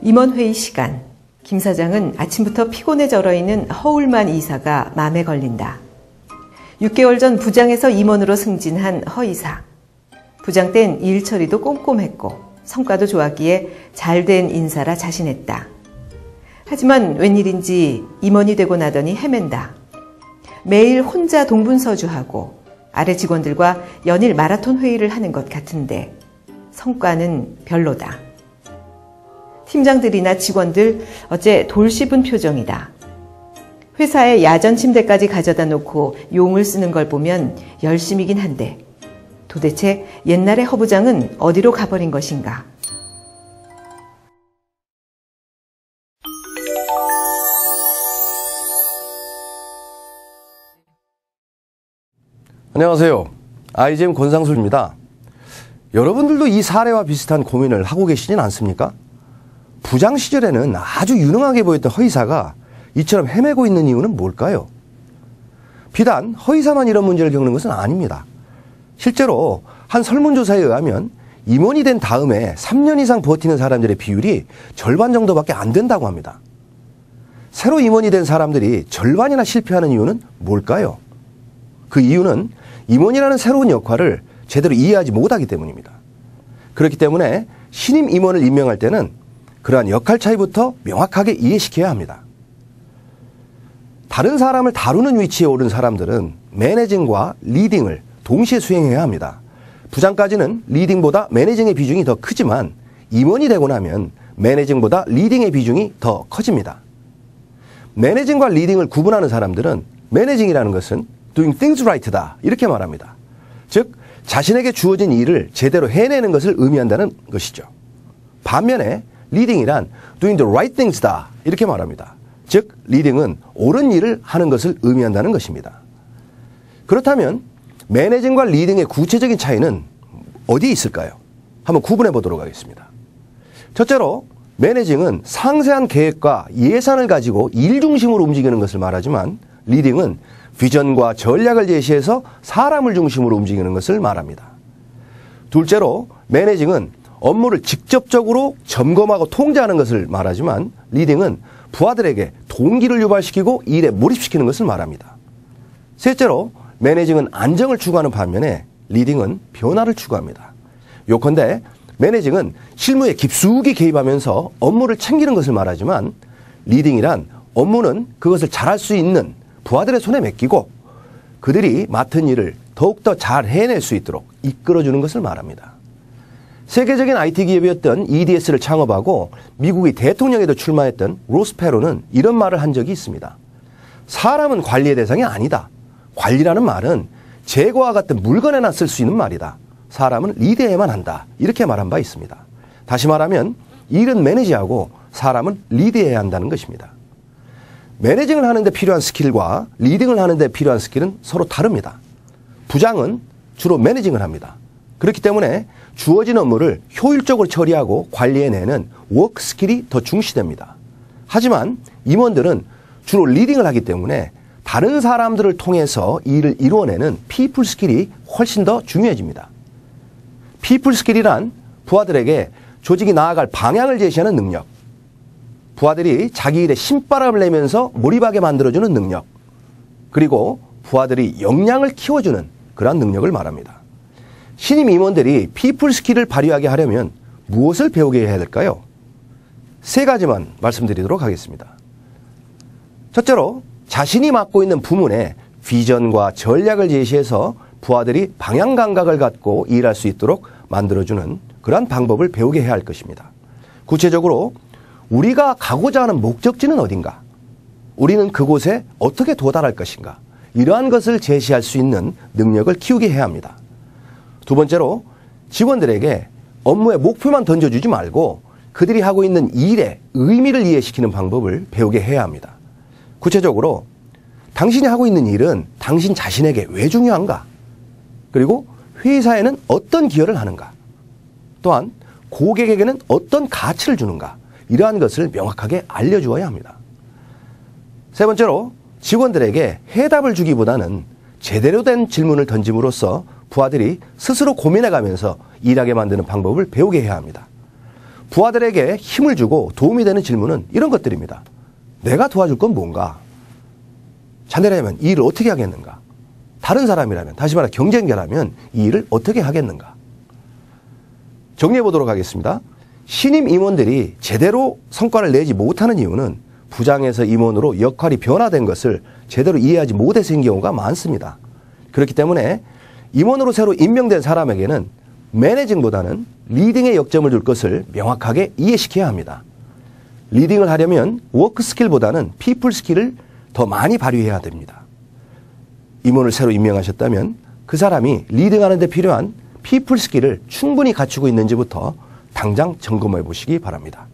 임원회의 시간. 김 사장은 아침부터 피곤해 절어있는 허울만 이사가 맘에 걸린다. 6개월 전 부장에서 임원으로 승진한 허 이사. 부장 땐 일 처리도 꼼꼼했고 성과도 좋았기에 잘된 인사라 자신했다. 하지만 웬일인지 임원이 되고 나더니 헤맨다. 매일 혼자 동분서주하고 아래 직원들과 연일 마라톤 회의를 하는 것 같은데 성과는 별로다. 팀장들이나 직원들 어째 돌 씹은 표정이다. 회사에 야전 침대까지 가져다 놓고 용을 쓰는 걸 보면 열심이긴 한데 도대체 옛날의 허 부장은 어디로 가버린 것인가? 안녕하세요. IGM 권상수입니다. 여러분들도 이 사례와 비슷한 고민을 하고 계시진 않습니까? 부장 시절에는 아주 유능하게 보였던 허이사가 이처럼 헤매고 있는 이유는 뭘까요? 비단 허이사만 이런 문제를 겪는 것은 아닙니다. 실제로 한 설문조사에 의하면 임원이 된 다음에 3년 이상 버티는 사람들의 비율이 절반 정도밖에 안 된다고 합니다. 새로 임원이 된 사람들이 절반이나 실패하는 이유는 뭘까요? 그 이유는 임원이라는 새로운 역할을 제대로 이해하지 못하기 때문입니다. 그렇기 때문에 신임 임원을 임명할 때는 그러한 역할 차이부터 명확하게 이해시켜야 합니다. 다른 사람을 다루는 위치에 오른 사람들은 매니징과 리딩을 동시에 수행해야 합니다. 부장까지는 리딩보다 매니징의 비중이 더 크지만 임원이 되고 나면 매니징보다 리딩의 비중이 더 커집니다. 매니징과 리딩을 구분하는 사람들은 매니징이라는 것은 doing things right다 이렇게 말합니다. 즉 자신에게 주어진 일을 제대로 해내는 것을 의미한다는 것이죠. 반면에 리딩이란 doing the right things다 이렇게 말합니다. 즉 리딩은 옳은 일을 하는 것을 의미한다는 것입니다. 그렇다면 매니징과 리딩의 구체적인 차이는 어디에 있을까요? 한번 구분해 보도록 하겠습니다. 첫째로 매니징은 상세한 계획과 예산을 가지고 일 중심으로 움직이는 것을 말하지만 리딩은 비전과 전략을 제시해서 사람을 중심으로 움직이는 것을 말합니다. 둘째로 매니징은 업무를 직접적으로 점검하고 통제하는 것을 말하지만 리딩은 부하들에게 동기를 유발시키고 일에 몰입시키는 것을 말합니다. 셋째로 매니징은 안정을 추구하는 반면에 리딩은 변화를 추구합니다. 요컨대 매니징은 실무에 깊숙이 개입하면서 업무를 챙기는 것을 말하지만 리딩이란 업무는 그것을 잘할 수 있는 부하들의 손에 맡기고 그들이 맡은 일을 더욱더 잘 해낼 수 있도록 이끌어주는 것을 말합니다. 세계적인 IT 기업이었던 EDS를 창업하고 미국의 대통령에도 출마했던 로스 페로는 이런 말을 한 적이 있습니다. 사람은 관리의 대상이 아니다. 관리라는 말은 재고와 같은 물건에나 쓸 수 있는 말이다. 사람은 리드해야만 한다. 이렇게 말한 바 있습니다. 다시 말하면 일은 매니지하고 사람은 리드해야 한다는 것입니다. 매니징을 하는데 필요한 스킬과 리딩을 하는데 필요한 스킬은 서로 다릅니다. 부장은 주로 매니징을 합니다. 그렇기 때문에 주어진 업무를 효율적으로 처리하고 관리해내는 워크 스킬이 더 중시됩니다. 하지만 임원들은 주로 리딩을 하기 때문에 다른 사람들을 통해서 일을 이루어내는 피플 스킬이 훨씬 더 중요해집니다. 피플 스킬이란 부하들에게 조직이 나아갈 방향을 제시하는 능력, 부하들이 자기 일에 신바람을 내면서 몰입하게 만들어주는 능력, 그리고 부하들이 역량을 키워주는 그러한 능력을 말합니다. 신임 임원들이 피플 스킬을 발휘하게 하려면 무엇을 배우게 해야 될까요? 세 가지만 말씀드리도록 하겠습니다. 첫째로 자신이 맡고 있는 부문에 비전과 전략을 제시해서 부하들이 방향 감각을 갖고 일할 수 있도록 만들어주는 그러한 방법을 배우게 해야 할 것입니다. 구체적으로 우리가 가고자 하는 목적지는 어딘가? 우리는 그곳에 어떻게 도달할 것인가? 이러한 것을 제시할 수 있는 능력을 키우게 해야 합니다. 두 번째로 직원들에게 업무의 목표만 던져주지 말고 그들이 하고 있는 일의 의미를 이해시키는 방법을 배우게 해야 합니다. 구체적으로 당신이 하고 있는 일은 당신 자신에게 왜 중요한가? 그리고 회사에는 어떤 기여를 하는가? 또한 고객에게는 어떤 가치를 주는가? 이러한 것을 명확하게 알려주어야 합니다. 세 번째로 직원들에게 해답을 주기보다는 제대로 된 질문을 던짐으로써 부하들이 스스로 고민해가면서 일하게 만드는 방법을 배우게 해야 합니다. 부하들에게 힘을 주고 도움이 되는 질문은 이런 것들입니다. 내가 도와줄 건 뭔가? 자네라면 이 일을 어떻게 하겠는가? 다른 사람이라면, 다시 말해 경쟁자라면 이 일을 어떻게 하겠는가? 정리해 보도록 하겠습니다. 신임 임원들이 제대로 성과를 내지 못하는 이유는 부장에서 임원으로 역할이 변화된 것을 제대로 이해하지 못해서인 경우가 많습니다. 그렇기 때문에 임원으로 새로 임명된 사람에게는 매니징보다는 리딩에 역점을 줄 것을 명확하게 이해시켜야 합니다. 리딩을 하려면 워크 스킬보다는 피플 스킬을 더 많이 발휘해야 됩니다. 임원을 새로 임명하셨다면 그 사람이 리딩하는 데 필요한 피플 스킬을 충분히 갖추고 있는지부터 당장 점검해 보시기 바랍니다.